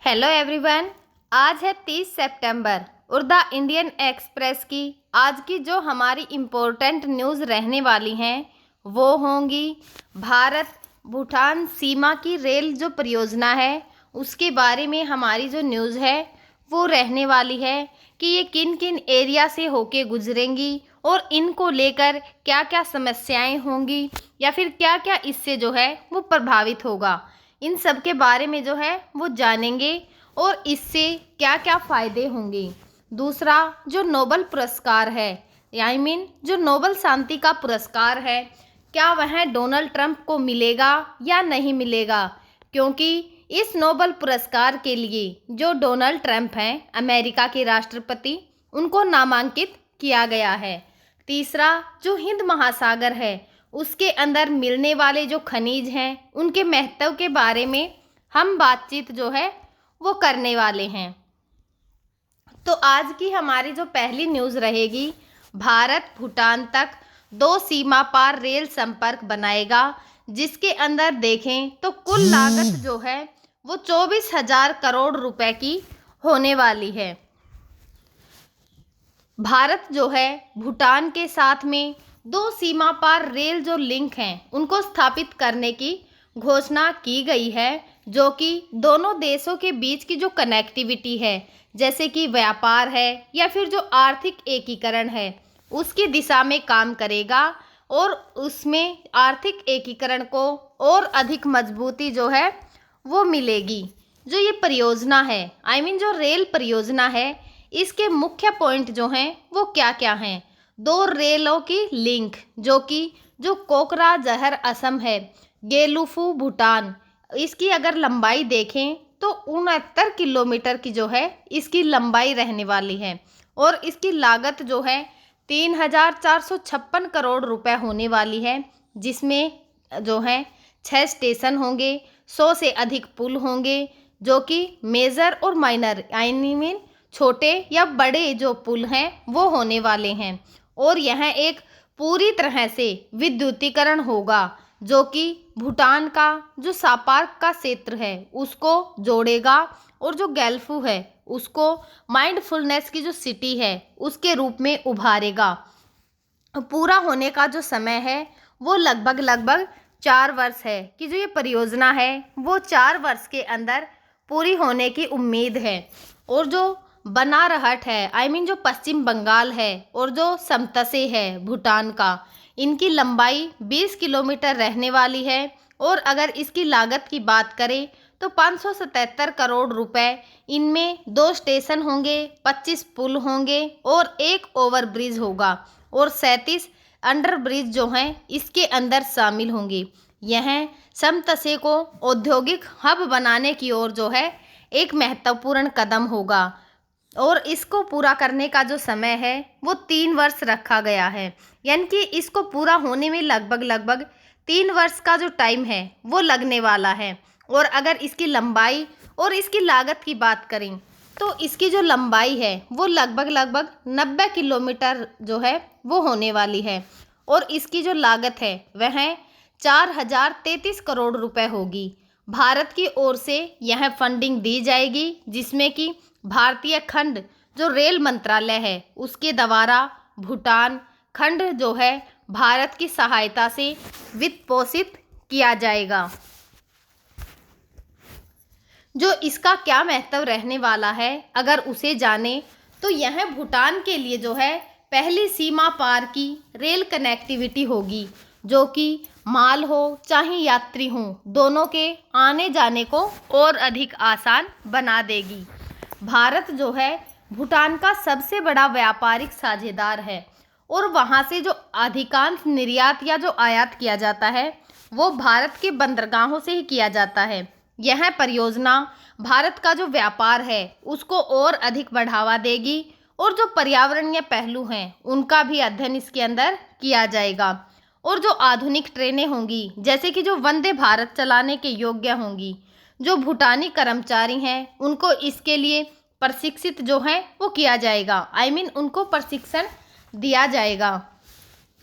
Hello everyone. आज है 30 सितंबर और द इंडियन एक्सप्रेस की आज की जो हमारी इम्पोर्टेंट न्यूज़ रहने वाली हैं वो होंगी भारत भूटान सीमा की रेल जो परियोजना है उसके बारे में हमारी जो न्यूज़ है वो रहने वाली है कि ये किन किन एरिया से होके गुजरेंगी और इनको लेकर क्या क्या समस्याएं होंगी या फिर क्या क्या इससे जो है वो प्रभावित होगा। इन सब के बारे में जो है वो जानेंगे और इससे क्या क्या फ़ायदे होंगे। दूसरा, जो नोबेल पुरस्कार है जो नोबेल शांति का पुरस्कार है, क्या वह डोनाल्ड ट्रंप को मिलेगा या नहीं मिलेगा, क्योंकि इस नोबेल पुरस्कार के लिए जो डोनाल्ड ट्रंप हैं अमेरिका के राष्ट्रपति, उनको नामांकित किया गया है। तीसरा, जो हिंद महासागर है उसके अंदर मिलने वाले जो खनिज हैं उनके महत्व के बारे में हम बातचीत जो है वो करने वाले हैं। तो आज की हमारी जो पहली न्यूज़ रहेगी, भारत भूटान तक 2 सीमा पार रेल संपर्क बनाएगा, जिसके अंदर देखें तो कुल लागत जो है वो 24,000 करोड़ रुपए की होने वाली है। भारत जो है भूटान के साथ में 2 सीमा पार रेल जो लिंक हैं उनको स्थापित करने की घोषणा की गई है, जो कि दोनों देशों के बीच की जो कनेक्टिविटी है, जैसे कि व्यापार है या फिर जो आर्थिक एकीकरण है, उसकी दिशा में काम करेगा और उसमें आर्थिक एकीकरण को और अधिक मजबूती जो है वो मिलेगी। जो ये परियोजना है जो रेल परियोजना है, इसके मुख्य पॉइंट जो हैं वो क्या क्या हैं। 2 रेलों की लिंक, जो कोकराझार असम है, गेलुफू भूटान, इसकी अगर लंबाई देखें तो 69 किलोमीटर की जो है इसकी लंबाई रहने वाली है और इसकी लागत जो है 3,456 करोड़ रुपए होने वाली है, जिसमें जो है 6 स्टेशन होंगे, 100 से अधिक पुल होंगे, जो कि मेजर और माइनर छोटे या बड़े जो पुल हैं वो होने वाले हैं। और यह एक पूरी तरह से विद्युतीकरण होगा, जो कि भूटान का जो सापार्क का क्षेत्र है उसको जोड़ेगा और जो गैल्फू है उसको माइंडफुलनेस की जो सिटी है उसके रूप में उभारेगा। पूरा होने का जो समय है वो लगभग 4 वर्ष है, कि जो ये परियोजना है वो 4 वर्ष के अंदर पूरी होने की उम्मीद है। और जो बनारहट है जो पश्चिम बंगाल है और जो समतसे है भूटान का, इनकी लंबाई 20 किलोमीटर रहने वाली है और अगर इसकी लागत की बात करें तो 577 करोड़ रुपए। इनमें 2 स्टेशन होंगे, 25 पुल होंगे और 1 ओवर ब्रिज होगा और 37 अंडर ब्रिज जो हैं इसके अंदर शामिल होंगे। यह समतसे को औद्योगिक हब बनाने की ओर जो है एक महत्वपूर्ण कदम होगा और इसको पूरा करने का जो समय है वो 3 वर्ष रखा गया है, यानी कि इसको पूरा होने में लगभग 3 वर्ष का जो टाइम है वो लगने वाला है। और अगर इसकी लंबाई और इसकी लागत की बात करें तो इसकी जो लंबाई है वो लगभग 90 किलोमीटर जो है वो होने वाली है और इसकी जो लागत है वह 4,033 करोड़ रुपए होगी। भारत की ओर से यह फंडिंग दी जाएगी, जिसमें कि भारतीय खंड जो रेल मंत्रालय है उसके द्वारा भूटान खंड जो है भारत की सहायता से वित्त पोषित किया जाएगा। जो इसका क्या महत्व रहने वाला है अगर उसे जाने तो यह भूटान के लिए जो है पहली सीमा पार की रेल कनेक्टिविटी होगी, जो कि माल हो चाहे यात्री हो दोनों के आने जाने को और अधिक आसान बना देगी। भारत जो है भूटान का सबसे बड़ा व्यापारिक साझेदार है और वहाँ से जो अधिकांश निर्यात या जो आयात किया जाता है वो भारत के बंदरगाहों से ही किया जाता है। यह परियोजना भारत का जो व्यापार है उसको और अधिक बढ़ावा देगी और जो पर्यावरणीय पहलू हैं उनका भी अध्ययन इसके अंदर किया जाएगा। और जो आधुनिक ट्रेनें होंगी, जैसे कि जो वंदे भारत चलाने के योग्य होंगी, जो भूटानी कर्मचारी हैं उनको इसके लिए प्रशिक्षित जो है वो किया जाएगा, उनको प्रशिक्षण दिया जाएगा।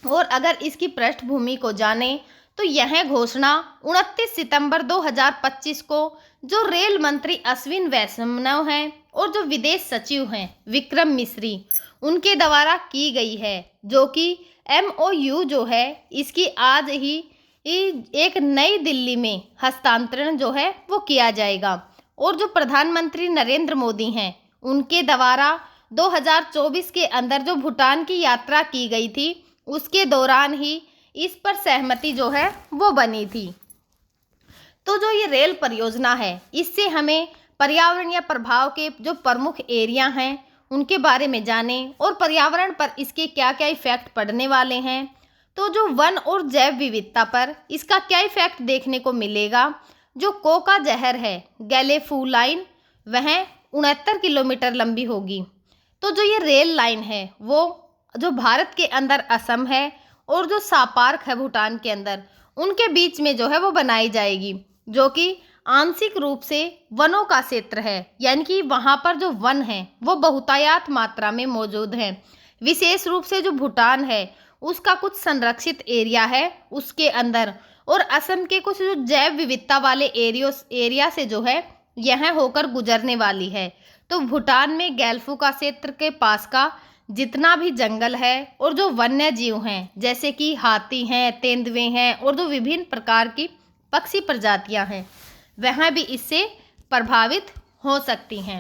और अगर इसकी पृष्ठभूमि को जाने तो यह घोषणा 29 सितंबर 2025 को जो रेल मंत्री अश्विन वैष्णव हैं और जो विदेश सचिव हैं विक्रम मिस्री, उनके द्वारा की गई है, जो कि MOU जो है इसकी आज ही एक नई दिल्ली में हस्तांतरण जो है वो किया जाएगा। और जो प्रधानमंत्री नरेंद्र मोदी हैं उनके द्वारा 2024 के अंदर जो भूटान की यात्रा की गई थी उसके दौरान ही इस पर सहमति जो है वो बनी थी। तो जो ये रेल परियोजना है इससे हमें पर्यावरणीय प्रभाव के जो प्रमुख एरिया हैं उनके बारे में जानें और पर्यावरण पर इसके क्या क्या इफेक्ट पड़ने वाले हैं। तो जो वन और जैव विविधता पर इसका क्या इफेक्ट देखने को मिलेगा। जो कोका जहर है गैलेफू लाइन वह 69 किलोमीटर लंबी होगी। तो जो ये रेल लाइन है वो जो भारत के अंदर असम है और जो सापार्क है भूटान के अंदर उनके बीच में जो है वो बनाई जाएगी, जो कि आंशिक रूप से वनों का क्षेत्र है, यानी कि वहाँ पर जो वन है वो बहुतायत मात्रा में मौजूद हैं। विशेष रूप से जो भूटान है उसका कुछ संरक्षित एरिया है उसके अंदर, और असम के कुछ जो जैव विविधता वाले एरिया से जो है यह होकर गुजरने वाली है। तो भूटान में गैल्फू का क्षेत्र के पास का जितना भी जंगल है और जो वन्य जीव हैं जैसे कि हाथी हैं, तेंदुए हैं और जो विभिन्न प्रकार की पक्षी प्रजातियां हैं वह भी इससे प्रभावित हो सकती हैं।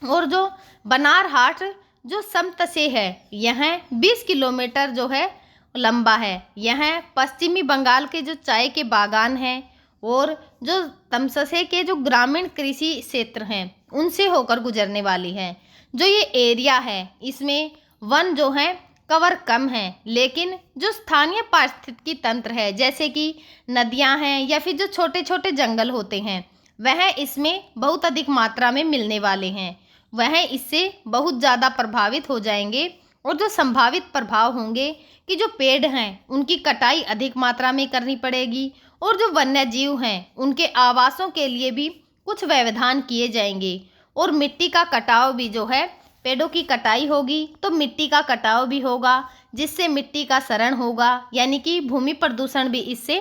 और जो बनारहाट जो समतसे है यह 20 किलोमीटर जो है लंबा है। यह पश्चिमी बंगाल के जो चाय के बागान हैं और जो तमससे के जो ग्रामीण कृषि क्षेत्र हैं उनसे होकर गुजरने वाली है। जो ये एरिया है इसमें वन जो है कवर कम है, लेकिन जो स्थानीय पारिस्थितिकी तंत्र है जैसे कि नदियां हैं या फिर जो छोटे छोटे जंगल होते हैं वह इसमें बहुत अधिक मात्रा में मिलने वाले हैं। वह इससे बहुत ज़्यादा प्रभावित हो जाएंगे और जो संभावित प्रभाव होंगे कि जो पेड़ हैं उनकी कटाई अधिक मात्रा में करनी पड़ेगी और जो वन्य जीव हैं उनके आवासों के लिए भी कुछ व्यवधान किए जाएंगे। और मिट्टी का कटाव भी जो है, पेड़ों की कटाई होगी तो मिट्टी का कटाव भी होगा जिससे मिट्टी का क्षरण होगा, यानी कि भूमि प्रदूषण भी इससे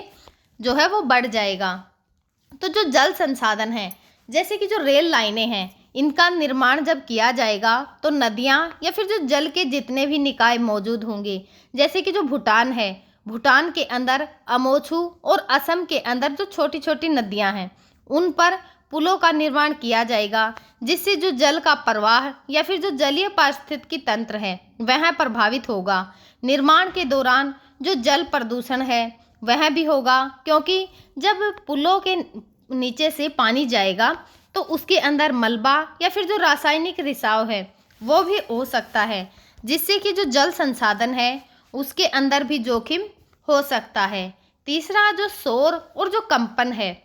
जो है वो बढ़ जाएगा। तो जो जल संसाधन है जैसे कि जो रेल लाइनें हैं इनका निर्माण जब किया जाएगा तो नदियाँ या फिर जो जल के जितने भी निकाय मौजूद होंगे जैसे कि जो भूटान है, भूटान के अंदर अमोछू और असम के अंदर जो छोटी छोटी नदियाँ हैं उन पर पुलों का निर्माण किया जाएगा जिससे जो जल का प्रवाह या फिर जो जलीय पारिस्थितिकी तंत्र है वह प्रभावित होगा। निर्माण के दौरान जो जल प्रदूषण है वह भी होगा, क्योंकि जब पुलों के नीचे से पानी जाएगा तो उसके अंदर मलबा या फिर जो रासायनिक रिसाव है वो भी हो सकता है, जिससे कि जो जल संसाधन है उसके अंदर भी जोखिम हो सकता है। तीसरा जो शोर और जो कंपन है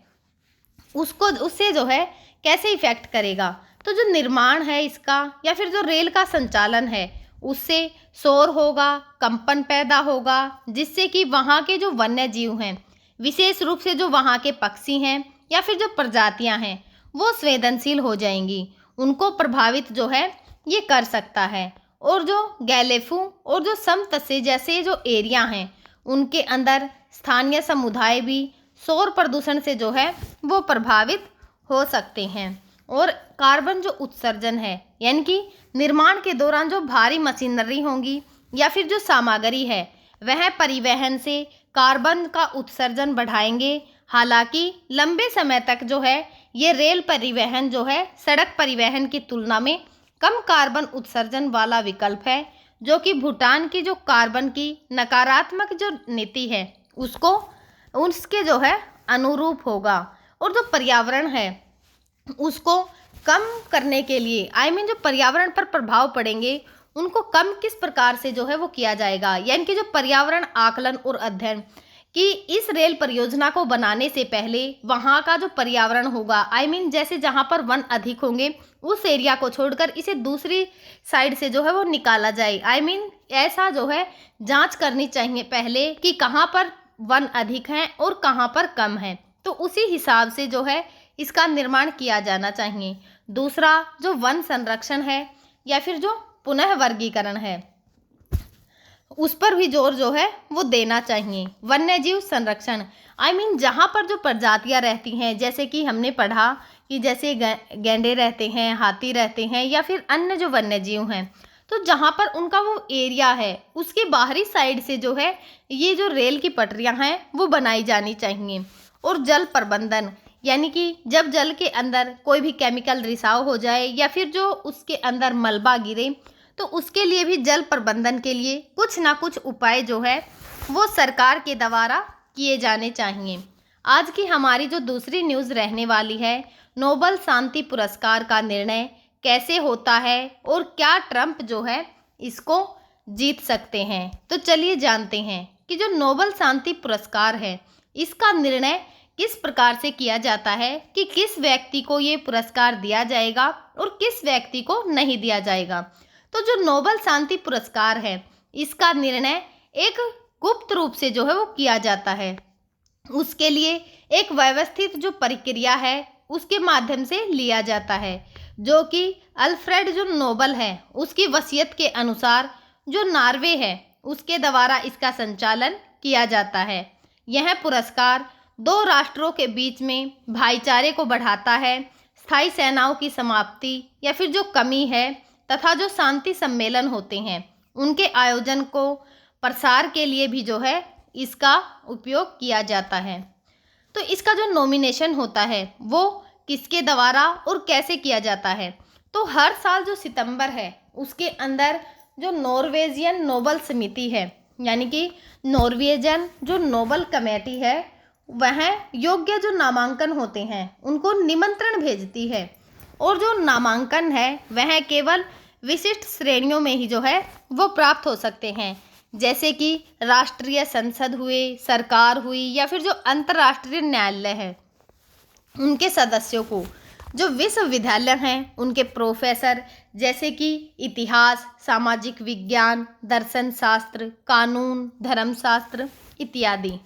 उससे जो है कैसे इफेक्ट करेगा। तो जो निर्माण है इसका या फिर जो रेल का संचालन है उससे शोर होगा, कंपन पैदा होगा, जिससे कि वहाँ के जो वन्य जीव हैं विशेष रूप से जो वहाँ के पक्षी हैं या फिर जो प्रजातियाँ हैं वो संवेदनशील हो जाएंगी, उनको प्रभावित जो है ये कर सकता है। और जो गैलेफू और जो समतसे जैसे जो एरिया हैं उनके अंदर स्थानीय समुदाय भी शोर प्रदूषण से जो है वो प्रभावित हो सकते हैं। और कार्बन जो उत्सर्जन है, यानी कि निर्माण के दौरान जो भारी मशीनरी होंगी या फिर जो सामग्री है वह परिवहन से कार्बन का उत्सर्जन बढ़ाएंगे। हालांकि लंबे समय तक जो है ये रेल परिवहन जो है सड़क परिवहन की तुलना में कम कार्बन उत्सर्जन वाला विकल्प है, जो कि भूटान की जो कार्बन की नकारात्मक जो नीति है उसके जो है अनुरूप होगा। और जो पर्यावरण है उसको कम करने के लिए जो पर्यावरण पर प्रभाव पड़ेंगे उनको कम किस प्रकार से जो है वो किया जाएगा, यानी कि जो पर्यावरण आकलन और अध्ययन कि इस रेल परियोजना को बनाने से पहले वहाँ का जो पर्यावरण होगा जैसे जहाँ पर वन अधिक होंगे उस एरिया को छोड़कर इसे दूसरी साइड से जो है वो निकाला जाए। ऐसा जो है जांच करनी चाहिए पहले कि कहाँ पर वन अधिक हैं और कहाँ पर कम हैं, तो उसी हिसाब से जो है इसका निर्माण किया जाना चाहिए। दूसरा जो वन संरक्षण है या फिर जो पुनः वर्गीकरण है उस पर भी जोर जो है वो देना चाहिए। वन्यजीव संरक्षण, जहाँ पर जो प्रजातियाँ रहती हैं, जैसे कि हमने पढ़ा कि जैसे गैंडे रहते हैं, हाथी रहते हैं, या फिर अन्य जो वन्यजीव हैं, तो जहाँ पर उनका वो एरिया है उसके बाहरी साइड से जो है ये जो रेल की पटरियाँ हैं वो बनाई जानी चाहिए। और जल प्रबंधन, यानी कि जब जल के अंदर कोई भी केमिकल रिसाव हो जाए या फिर जो उसके अंदर मलबा गिरे, तो उसके लिए भी जल प्रबंधन के लिए कुछ ना कुछ उपाय जो है वो सरकार के द्वारा किए जाने चाहिए। आज की हमारी जो दूसरी न्यूज़ रहने वाली है, नोबल शांति पुरस्कार का निर्णय कैसे होता है और क्या ट्रंप जो है इसको जीत सकते हैं। तो चलिए जानते हैं कि जो नोबल शांति पुरस्कार है इसका निर्णय किस प्रकार से किया जाता है, कि किस व्यक्ति को ये पुरस्कार दिया जाएगा और किस व्यक्ति को नहीं दिया जाएगा। तो जो नोबल शांति पुरस्कार है इसका निर्णय एक गुप्त रूप से जो है वो किया जाता है। उसके लिए एक व्यवस्थित जो प्रक्रिया है उसके माध्यम से लिया जाता है, जो कि अल्फ्रेड जो नोबल है उसकी वसीयत के अनुसार जो नॉर्वे है उसके द्वारा इसका संचालन किया जाता है। यह पुरस्कार दो राष्ट्रों के बीच में भाईचारे को बढ़ाता है, स्थायी सेनाओं की समाप्ति या फिर जो कमी है तथा जो शांति सम्मेलन होते हैं उनके आयोजन को प्रसार के लिए भी जो है इसका उपयोग किया जाता है। तो इसका जो नॉमिनेशन होता है वो किसके द्वारा और कैसे किया जाता है, तो हर साल जो सितंबर है उसके अंदर जो नॉर्वेजियन नोबल समिति है, यानी कि नॉर्वेजियन जो नोबल कमेटी है, वह योग्य जो नामांकन होते हैं उनको निमंत्रण भेजती है। और जो नामांकन है वह केवल विशिष्ट श्रेणियों में ही जो है वो प्राप्त हो सकते हैं, जैसे कि राष्ट्रीय संसद हुए, सरकार हुई, या फिर जो अंतर्राष्ट्रीय न्यायालय है उनके सदस्यों को। जो विश्वविद्यालय हैं उनके प्रोफेसर, जैसे कि इतिहास, सामाजिक विज्ञान, दर्शन शास्त्र, कानून, धर्मशास्त्र इत्यादि।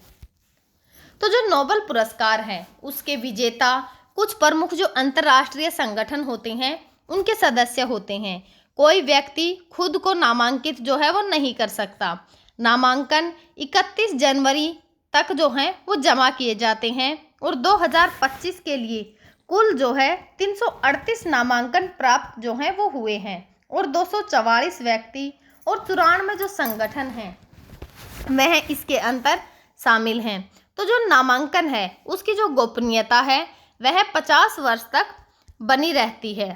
तो जो नोबल पुरस्कार है उसके विजेता कुछ प्रमुख जो अंतर्राष्ट्रीय संगठन होते हैं उनके सदस्य होते हैं। कोई व्यक्ति खुद को नामांकित जो है वो नहीं कर सकता। नामांकन 31 जनवरी तक जो है वो जमा किए जाते हैं और 2025 के लिए कुल जो है 338 नामांकन प्राप्त जो हैं वो हुए हैं और 244 व्यक्ति और 94 जो संगठन हैं वह इसके अंदर शामिल हैं। तो जो नामांकन है उसकी जो गोपनीयता है वह 50 वर्ष तक बनी रहती है।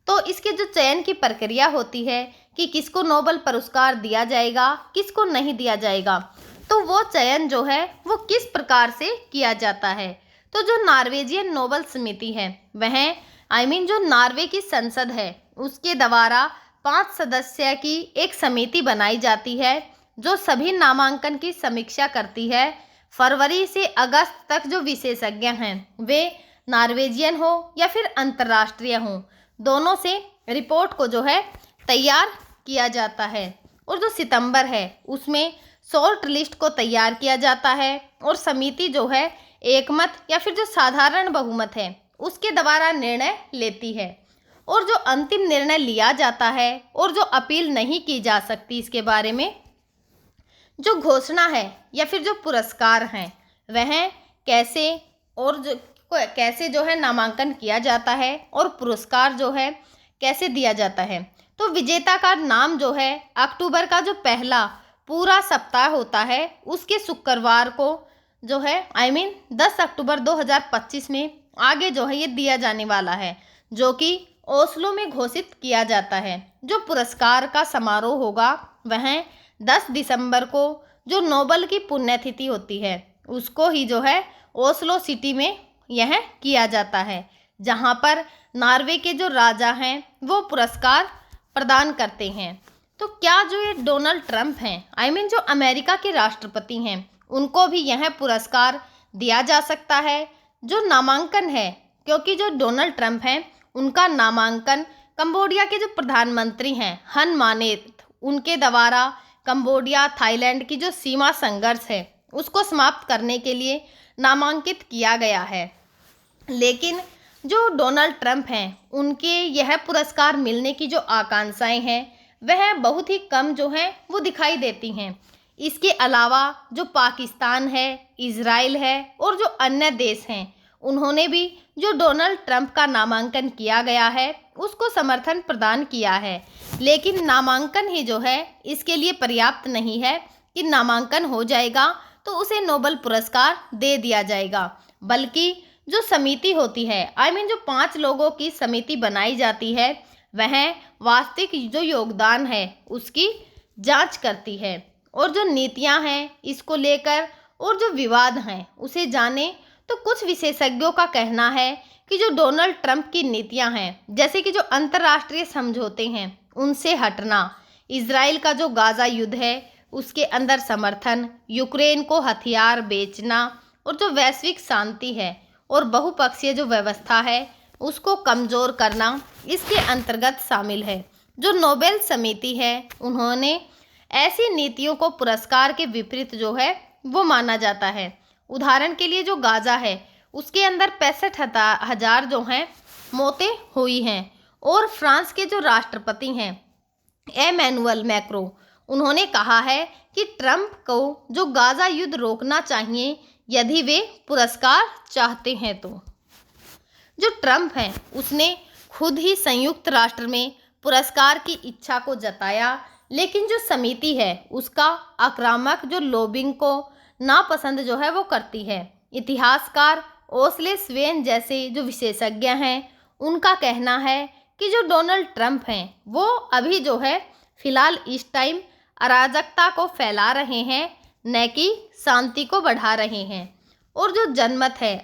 तो इसके जो चयन की प्रक्रिया होती है कि किसको नोबल पुरस्कार दिया जाएगा, किसको नहीं दिया जाएगा, तो वो चयन जो है वो किस प्रकार से किया जाता है। तो जो नॉर्वेजियन नोबल समिति है वह जो नॉर्वे की संसद है उसके द्वारा 5 सदस्य की एक समिति बनाई जाती है जो सभी नामांकन की समीक्षा करती है। फरवरी से अगस्त तक जो विशेषज्ञ हैं वे नॉर्वेजियन हो या फिर अंतर्राष्ट्रीय हो, दोनों से रिपोर्ट को जो है तैयार किया जाता है। और जो सितंबर है उसमें शॉर्ट लिस्ट को तैयार किया जाता है और समिति जो है एकमत या फिर जो साधारण बहुमत है उसके द्वारा निर्णय लेती है। और जो अंतिम निर्णय लिया जाता है और जो अपील नहीं की जा सकती, इसके बारे में जो घोषणा है या फिर जो पुरस्कार हैं वह कैसे और कैसे जो है नामांकन किया जाता है और पुरस्कार जो है कैसे दिया जाता है। तो विजेता का नाम जो है अक्टूबर का जो पहला पूरा सप्ताह होता है उसके शुक्रवार को जो है 10 अक्टूबर 2025 में आगे जो है ये दिया जाने वाला है, जो कि ओस्लो में घोषित किया जाता है। जो पुरस्कार का समारोह होगा वह 10 दिसंबर को जो नोबल की पुण्यतिथि होती है उसको ही जो है ओस्लो सिटी में यह किया जाता है, जहां पर नॉर्वे के जो राजा हैं वो पुरस्कार प्रदान करते हैं। तो क्या जो ये डोनाल्ड ट्रंप हैं जो अमेरिका के राष्ट्रपति हैं उनको भी यह पुरस्कार दिया जा सकता है जो नामांकन है, क्योंकि जो डोनाल्ड ट्रंप हैं उनका नामांकन कंबोडिया के जो प्रधानमंत्री हैं हन मानेत उनके द्वारा कंबोडिया थाईलैंड की जो सीमा संघर्ष है उसको समाप्त करने के लिए नामांकित किया गया है। लेकिन जो डोनाल्ड ट्रंप हैं उनके यह पुरस्कार मिलने की जो आकांक्षाएं हैं वह बहुत ही कम जो हैं वो दिखाई देती हैं। इसके अलावा जो पाकिस्तान है, इजराइल है और जो अन्य देश हैं, उन्होंने भी जो डोनाल्ड ट्रंप का नामांकन किया गया है उसको समर्थन प्रदान किया है। लेकिन नामांकन ही जो है इसके लिए पर्याप्त नहीं है कि नामांकन हो जाएगा तो उसे नोबेल पुरस्कार दे दिया जाएगा, बल्कि जो समिति होती है, जो 5 लोगों की समिति बनाई जाती है, वह वास्तविक जो योगदान है उसकी जांच करती है और जो नीतियां हैं इसको लेकर और जो विवाद हैं उसे जाने। तो कुछ विशेषज्ञों का कहना है कि जो डोनाल्ड ट्रंप की नीतियां हैं, जैसे कि जो अंतर्राष्ट्रीय समझौते हैं उनसे हटना, इजराइल का जो गाजा युद्ध है उसके अंदर समर्थन, यूक्रेन को हथियार बेचना और जो वैश्विक शांति है और बहुपक्षीय जो व्यवस्था है उसको कमज़ोर करना, इसके अंतर्गत शामिल है। जो नोबेल समिति है उन्होंने ऐसी नीतियों को पुरस्कार के विपरीत जो है वो माना जाता है। उदाहरण के लिए जो गाजा है उसके अंदर 65,000 जो हैं मौतें हुई हैं और फ्रांस के जो राष्ट्रपति हैं एमैनुअल मैक्रो, उन्होंने कहा है कि ट्रंप को जो गाजा युद्ध रोकना चाहिए यदि वे पुरस्कार चाहते हैं तो। जो ट्रंप हैं उसने खुद ही संयुक्त राष्ट्र में पुरस्कार की इच्छा को जताया, लेकिन जो समिति है उसका आक्रामक जो लॉबिंग को नापसंद जो है वो करती है। इतिहासकार ओस्ले स्वेन जैसे जो विशेषज्ञ हैं उनका कहना है कि जो डोनाल्ड ट्रंप हैं वो अभी जो है फिलहाल इस टाइम अराजकता को फैला रहे हैं, न कि शांति को बढ़ा रहे हैं। और जो जनमत है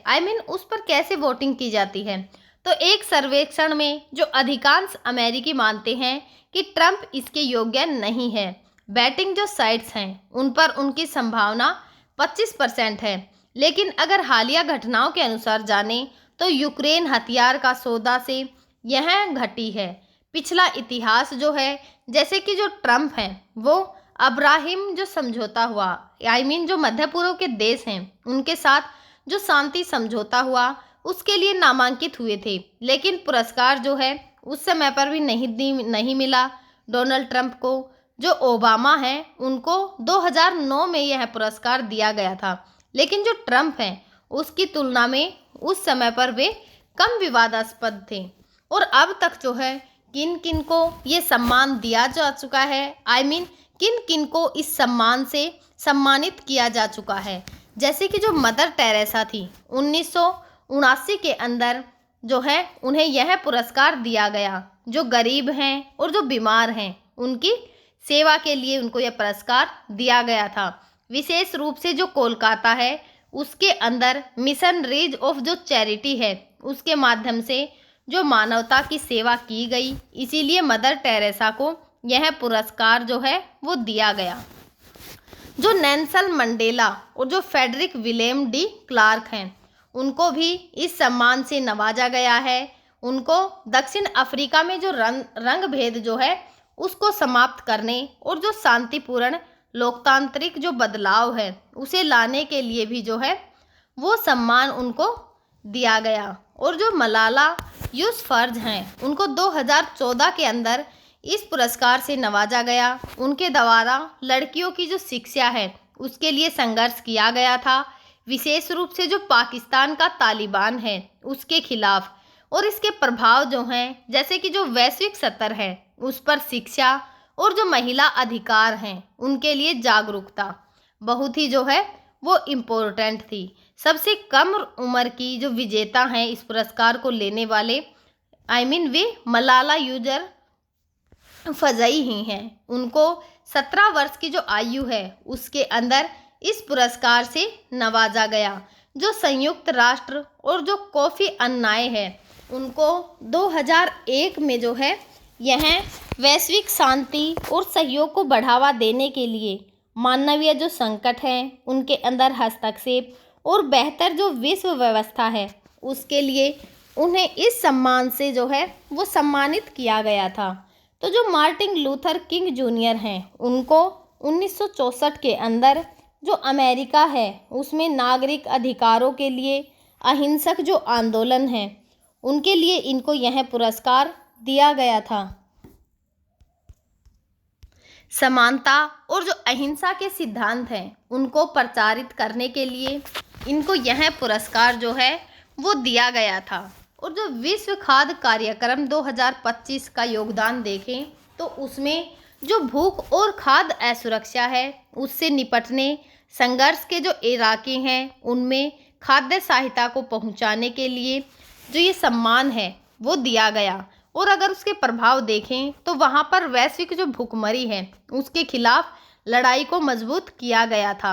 उस पर कैसे वोटिंग की जाती है, तो एक सर्वेक्षण में जो अधिकांश अमेरिकी मानते हैं कि ट्रंप इसके योग्य नहीं है। बैटिंग जो साइट्स हैं उन पर उनकी संभावना 25% है, लेकिन अगर हालिया घटनाओं के अनुसार जाने तो यूक्रेन हथियार का सौदा से यह घटी है। पिछला इतिहास जो है, जैसे कि जो ट्रंप हैं वो अब्राहिम जो समझौता हुआ, जो मध्य पूर्व के देश हैं उनके साथ जो शांति समझौता हुआ उसके लिए नामांकित हुए थे, लेकिन पुरस्कार जो है उस समय पर भी नहीं मिला डोनाल्ड ट्रंप को। जो ओबामा हैं उनको 2009 में यह पुरस्कार दिया गया था, लेकिन जो ट्रंप हैं उसकी तुलना में उस समय पर वे कम विवादास्पद थे। और अब तक जो है किन किन को ये सम्मान दिया जा चुका है, किन किन को इस सम्मान से सम्मानित किया जा चुका है, जैसे कि जो मदर टेरेसा थी 1979 के अंदर जो है उन्हें यह पुरस्कार दिया गया। जो गरीब हैं और जो बीमार हैं उनकी सेवा के लिए उनको यह पुरस्कार दिया गया था। विशेष रूप से जो कोलकाता है उसके अंदर मिशन रीज ऑफ जो चैरिटी है उसके माध्यम से जो मानवता की सेवा की गई, इसीलिए मदर टेरेसा को यह पुरस्कार जो है वो दिया गया। जो नेल्सन मंडेला और जो फेडरिक विलियम डी क्लार्क हैं उनको भी इस सम्मान से नवाजा गया है। उनको दक्षिण अफ्रीका में जो रंग भेद जो है उसको समाप्त करने और जो शांतिपूर्ण लोकतांत्रिक जो बदलाव है उसे लाने के लिए भी जो है वो सम्मान उनको दिया गया। और जो मलाला यूसुफजई हैं उनको 2014 के अंदर इस पुरस्कार से नवाजा गया। उनके द्वारा लड़कियों की जो शिक्षा है उसके लिए संघर्ष किया गया था, विशेष रूप से जो पाकिस्तान का तालिबान है उसके खिलाफ। और इसके प्रभाव जो हैं, जैसे कि जो वैश्विक स्तर है उस पर शिक्षा और जो महिला अधिकार हैं उनके लिए जागरूकता बहुत ही जो है वो इम्पोर्टेंट थी। सबसे कम उम्र की जो विजेता हैं इस पुरस्कार को लेने वाले वे मलाला यूसुफजई ही हैं। उनको 17 वर्ष की जो आयु है उसके अंदर इस पुरस्कार से नवाजा गया। जो संयुक्त राष्ट्र और जो कोफी अन्नान है उनको 2001 में जो है यह वैश्विक शांति और सहयोग को बढ़ावा देने के लिए मानवीय जो संकट हैं उनके अंदर हस्तक्षेप और बेहतर जो विश्व व्यवस्था है उसके लिए उन्हें इस सम्मान से जो है वो सम्मानित किया गया था। तो जो मार्टिन लूथर किंग जूनियर हैं उनको 1964 के अंदर जो अमेरिका है उसमें नागरिक अधिकारों के लिए अहिंसक जो आंदोलन है उनके लिए इनको यह पुरस्कार दिया गया था। समानता और जो अहिंसा के सिद्धांत हैं उनको प्रचारित करने के लिए इनको यह पुरस्कार जो है वो दिया गया था। और जो विश्व खाद्य कार्यक्रम 2025 का योगदान देखें तो उसमें जो भूख और खाद्य असुरक्षा है उससे निपटने संघर्ष के जो इलाके हैं उनमें खाद्य सहायता को पहुंचाने के लिए जो ये सम्मान है वो दिया गया। और अगर उसके प्रभाव देखें तो वहाँ पर वैश्विक जो भुखमरी है उसके खिलाफ लड़ाई को मजबूत किया गया था।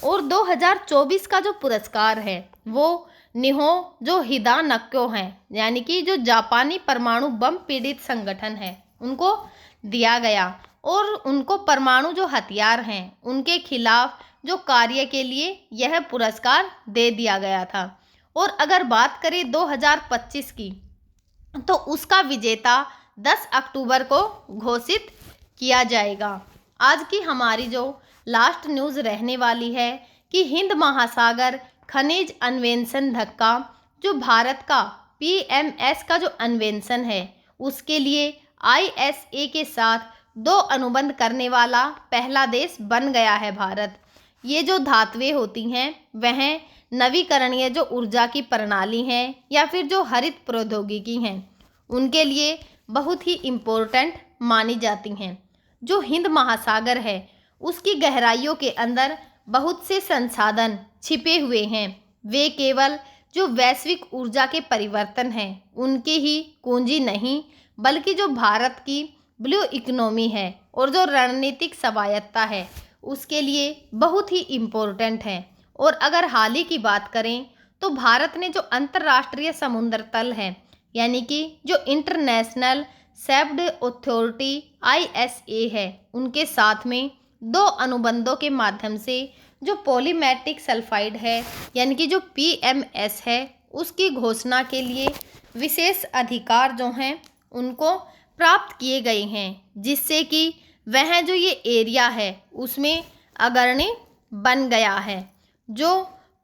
और 2024 का जो पुरस्कार है वो निहो जो हिदानक्यो हैं यानी कि जो जापानी परमाणु बम पीड़ित संगठन है उनको दिया गया। और उनको परमाणु जो हथियार हैं उनके खिलाफ जो कार्य के लिए यह पुरस्कार दे दिया गया था। और अगर बात करें 2025 की तो उसका विजेता 10 अक्टूबर को घोषित किया जाएगा। आज की हमारी जो लास्ट न्यूज़ रहने वाली है कि हिंद महासागर खनिज अन्वेषण धक्का जो भारत का PMS का जो अन्वेषण है उसके लिए ISA के साथ 2 अनुबंध करने वाला पहला देश बन गया है भारत। ये जो धातुएं होती हैं वह नवीकरणीय जो ऊर्जा की प्रणाली हैं या फिर जो हरित प्रौद्योगिकी हैं उनके लिए बहुत ही इम्पोर्टेंट मानी जाती हैं। जो हिंद महासागर है उसकी गहराइयों के अंदर बहुत से संसाधन छिपे हुए हैं। वे केवल जो वैश्विक ऊर्जा के परिवर्तन हैं उनकी ही कुंजी नहीं बल्कि जो भारत की ब्लू इकोनॉमी है और जो रणनीतिक स्वायत्ता है उसके लिए बहुत ही इम्पोर्टेंट है। और अगर हाल ही की बात करें तो भारत ने जो अंतर्राष्ट्रीय समुद्र तल है यानी कि जो इंटरनेशनल सेफ्ड अथॉरिटी ISA है उनके साथ में 2 अनुबंधों के माध्यम से जो पॉलीमेटिक सल्फाइड है यानी कि जो PMS है उसकी घोषणा के लिए विशेष अधिकार जो हैं उनको प्राप्त किए गए हैं जिससे कि वह जो ये एरिया है उसमें अग्रणी बन गया है। जो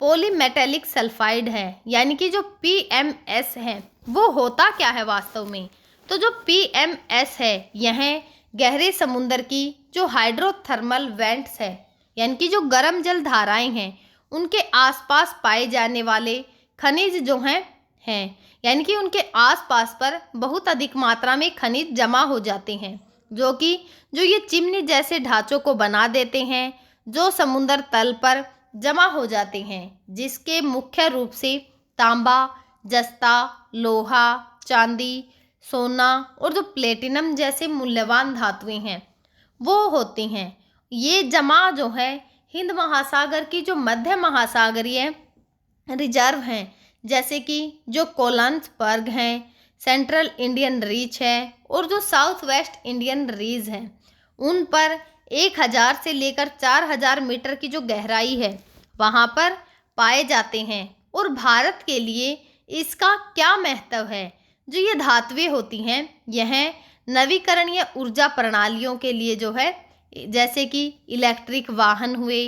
पॉलीमेटेलिक सल्फाइड है यानी कि जो PMS है वो होता क्या है वास्तव में, तो जो PMS है यह गहरे समुद्र की जो हाइड्रोथर्मल वेंट्स है यानी कि जो गर्म जल धाराएं हैं उनके आसपास पाए जाने वाले खनिज जो हैं यानी कि उनके आसपास पर बहुत अधिक मात्रा में खनिज जमा हो जाते हैं जो ये चिमनी जैसे ढांचों को बना देते हैं जो समुद्र तल पर जमा हो जाते हैं, जिसके मुख्य रूप से तांबा, जस्ता, लोहा, चांदी, सोना और जो प्लेटिनम जैसे मूल्यवान धातुएं हैं वो होती हैं। ये जमा जो है हिंद महासागर की जो मध्य महासागरीय रिजर्व हैं जैसे कि जो कोलंसबर्ग हैं, सेंट्रल इंडियन रीच है और जो साउथ वेस्ट इंडियन रीज हैं उन पर 1000 से लेकर 4000 मीटर की जो गहराई है वहाँ पर पाए जाते हैं। और भारत के लिए इसका क्या महत्व है, जो ये धातुएं होती हैं यह नवीकरणीय ऊर्जा प्रणालियों के लिए जो है जैसे कि इलेक्ट्रिक वाहन हुए,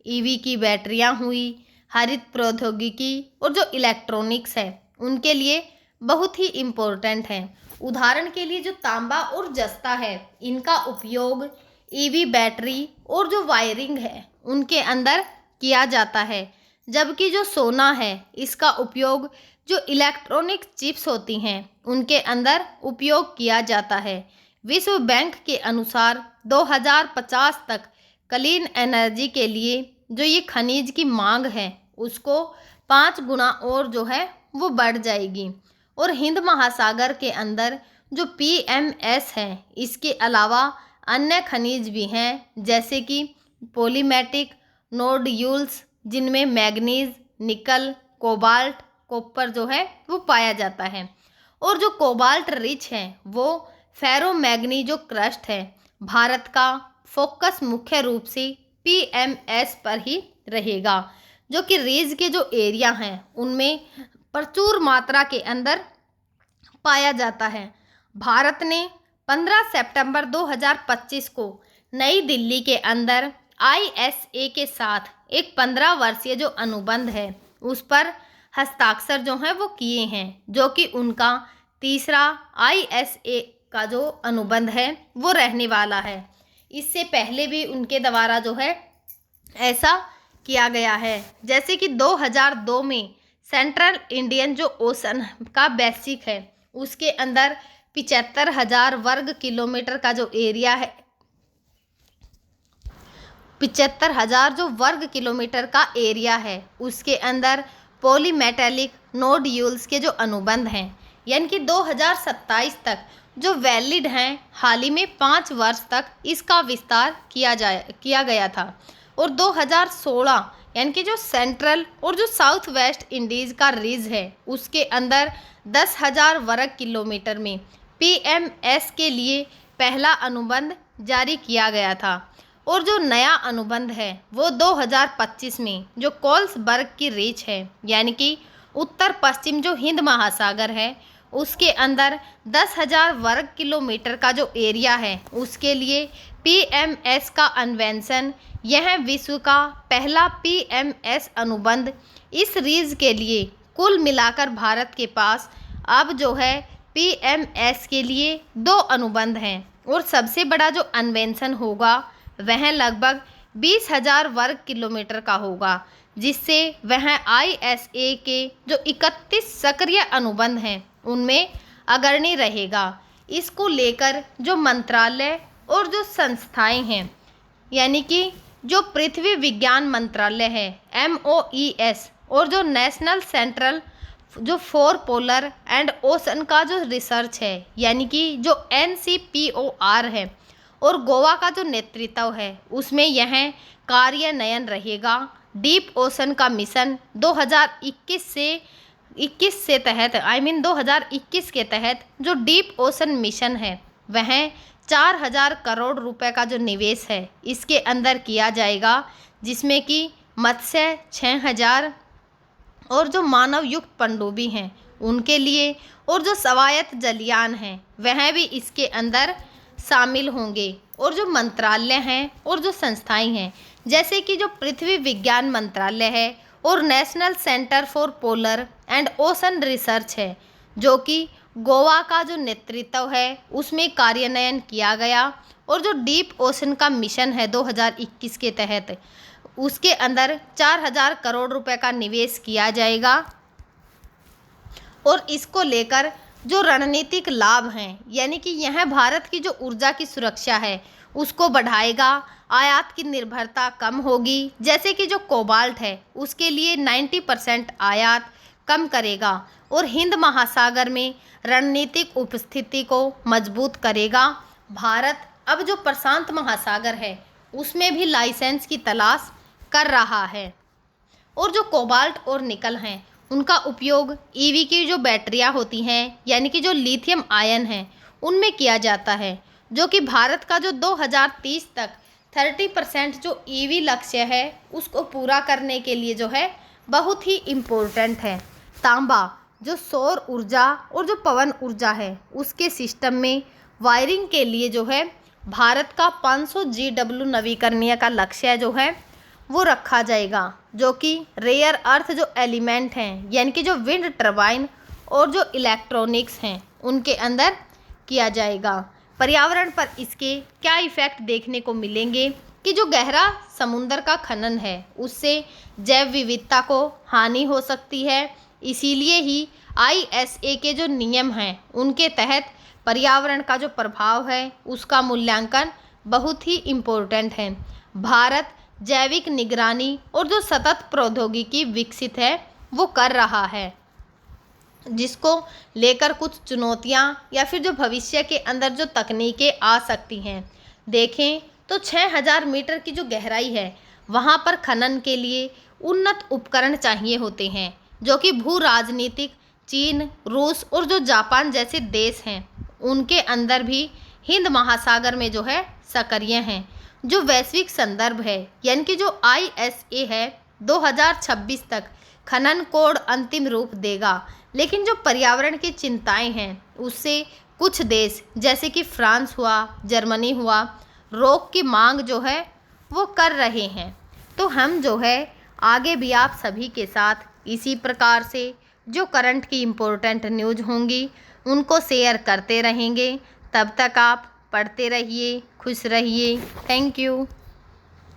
EV की बैटरियां हुई, हरित प्रौद्योगिकी और जो इलेक्ट्रॉनिक्स है उनके लिए बहुत ही इम्पोर्टेंट है। उदाहरण के लिए जो तांबा और जस्ता है इनका उपयोग EV बैटरी और जो वायरिंग है उनके अंदर किया जाता है, जबकि जो सोना है इसका उपयोग जो इलेक्ट्रॉनिक चिप्स होती हैं उनके अंदर उपयोग किया जाता है। विश्व बैंक के अनुसार 2050 तक क्लीन एनर्जी के लिए जो ये खनिज की मांग है उसको 5 गुना और जो है वो बढ़ जाएगी। और हिंद महासागर के अंदर जो PMS है इसके अलावा अन्य खनिज भी हैं जैसे कि पॉलीमेटिक नोड्यूल्स जिनमें मैग्नीज, निकल, कोबाल्ट, कॉपर जो है वो पाया जाता है। और जो कोबाल्ट रिच है वो फेरोमैग्नी जो क्रस्ट है भारत का फोकस मुख्य रूप से PMS पर ही रहेगा, जो कि रीज के जो एरिया हैं उनमें प्रचुर मात्रा के अंदर पाया जाता है। भारत ने 15 सितंबर 2025 को नई दिल्ली के अंदर ISA के साथ एक 15 वर्षीय जो अनुबंध है उस पर हस्ताक्षर जो है वो किए हैं, जो कि उनका तीसरा ISA का जो अनुबंध है वो रहने वाला है। इससे पहले भी उनके द्वारा जो है ऐसा किया गया है। जैसे कि 2002 में सेंट्रल इंडियन जो ओशन का बेसिक है उसके अंदर 75,000 वर्ग किलोमीटर का जो एरिया है, 75,000 जो वर्ग किलोमीटर का एरिया है उसके अंदर पॉलीमेटेलिक नोड्यूल्स के जो अनुबंध हैं, यानी कि 2027 तक जो वैलिड हैं, हाल ही में 5 वर्ष तक इसका विस्तार किया गया था। और 2016 यानी कि जो सेंट्रल और जो साउथ वेस्ट इंडीज़ का रीज है उसके अंदर 10,000 वर्ग किलोमीटर में PMS के लिए पहला अनुबंध जारी किया गया था। और जो नया अनुबंध है वो 2025 में जो कोल्सबर्ग की रीच है, यानी कि उत्तर पश्चिम जो हिंद महासागर है उसके अंदर 10,000 वर्ग किलोमीटर का जो एरिया है उसके लिए PMS का अन्वेंशन, यह विश्व का पहला PMS अनुबंध। इस रीज के लिए कुल मिलाकर भारत के पास अब जो है PMS के लिए 2 अनुबंध हैं और सबसे बड़ा जो अन्वेंशन होगा वह लगभग 20,000 वर्ग किलोमीटर का होगा, जिससे वह ISA के जो 31 सक्रिय अनुबंध हैं उनमें अग्रणी रहेगा। इसको लेकर जो मंत्रालय और जो संस्थाएं हैं, यानी कि जो पृथ्वी विज्ञान मंत्रालय है MOES और जो नेशनल सेंट्रल जो फॉर पोलर एंड ओशन का जो रिसर्च है, यानी कि जो NCPOR है, और गोवा का जो नेतृत्व है उसमें यह कार्यान्वयन रहेगा। डीप ओशन का मिशन 2021 के तहत जो डीप ओशन मिशन है वह 4,000 करोड़ रुपए का जो निवेश है इसके अंदर किया जाएगा, जिसमें कि मत्स्य 6,000 और जो मानव युक्त पनडुब्बी हैं उनके लिए और जो स्वायत्त जलयान हैं वह भी इसके अंदर शामिल होंगे। और जो मंत्रालय हैं और जो संस्थाएं हैं, जैसे कि जो पृथ्वी विज्ञान मंत्रालय है और national centre for polar and ocean research है, जो कि गोवा का जो नेतृत्व है उसमें कार्यान्वयन किया गया। और जो डीप ओशन का मिशन है 2021 के तहत उसके अंदर 4,000 करोड़ रुपए का निवेश किया जाएगा। और इसको लेकर जो रणनीतिक लाभ हैं, यानी कि यह भारत की जो ऊर्जा की सुरक्षा है उसको बढ़ाएगा, आयात की निर्भरता कम होगी। जैसे कि जो कोबाल्ट है उसके लिए 90% आयात कम करेगा और हिंद महासागर में रणनीतिक उपस्थिति को मजबूत करेगा। भारत अब जो प्रशांत महासागर है उसमें भी लाइसेंस की तलाश कर रहा है। और जो कोबाल्ट और निकल हैं उनका उपयोग EV की जो बैटरियां होती हैं, यानी कि जो लिथियम आयन है उनमें किया जाता है, जो कि भारत का जो 2030 तक 30% जो EV लक्ष्य है उसको पूरा करने के लिए जो है बहुत ही इम्पोर्टेंट है। तांबा जो सौर ऊर्जा और जो पवन ऊर्जा है उसके सिस्टम में वायरिंग के लिए जो है भारत का 500 GW नवीकरणीय का लक्ष्य जो है वो रखा जाएगा, जो कि रेयर अर्थ जो एलिमेंट हैं, यानी कि जो विंड टर्बाइन और जो इलेक्ट्रॉनिक्स हैं उनके अंदर किया जाएगा। पर्यावरण पर इसके क्या इफ़ेक्ट देखने को मिलेंगे कि जो गहरा समुद्र का खनन है उससे जैव विविधता को हानि हो सकती है। इसीलिए ही ISA के जो नियम हैं उनके तहत पर्यावरण का जो प्रभाव है उसका मूल्यांकन बहुत ही इम्पोर्टेंट है। भारत जैविक निगरानी और जो सतत प्रौद्योगिकी विकसित है वो कर रहा है, जिसको लेकर कुछ चुनौतियां या फिर जो भविष्य के अंदर जो तकनीकें आ सकती हैं। देखें तो 6,000 मीटर की जो गहराई है वहां पर खनन के लिए उन्नत उपकरण चाहिए होते हैं, जो कि भू राजनीतिक चीन, रूस और जो जापान जैसे देश हैं उनके अंदर भी हिंद महासागर में जो है सक्रिय हैं। जो वैश्विक संदर्भ है, यानी कि जो ISA है 2026 तक खनन कोड अंतिम रूप देगा, लेकिन जो पर्यावरण की चिंताएं हैं उससे कुछ देश जैसे कि फ्रांस हुआ, जर्मनी हुआ, रोक की मांग जो है वो कर रहे हैं। तो हम जो है आगे भी आप सभी के साथ इसी प्रकार से जो करंट की इम्पोर्टेंट न्यूज़ होंगी उनको शेयर करते रहेंगे। तब तक आप पढ़ते रहिए, खुश रहिए। Thank you.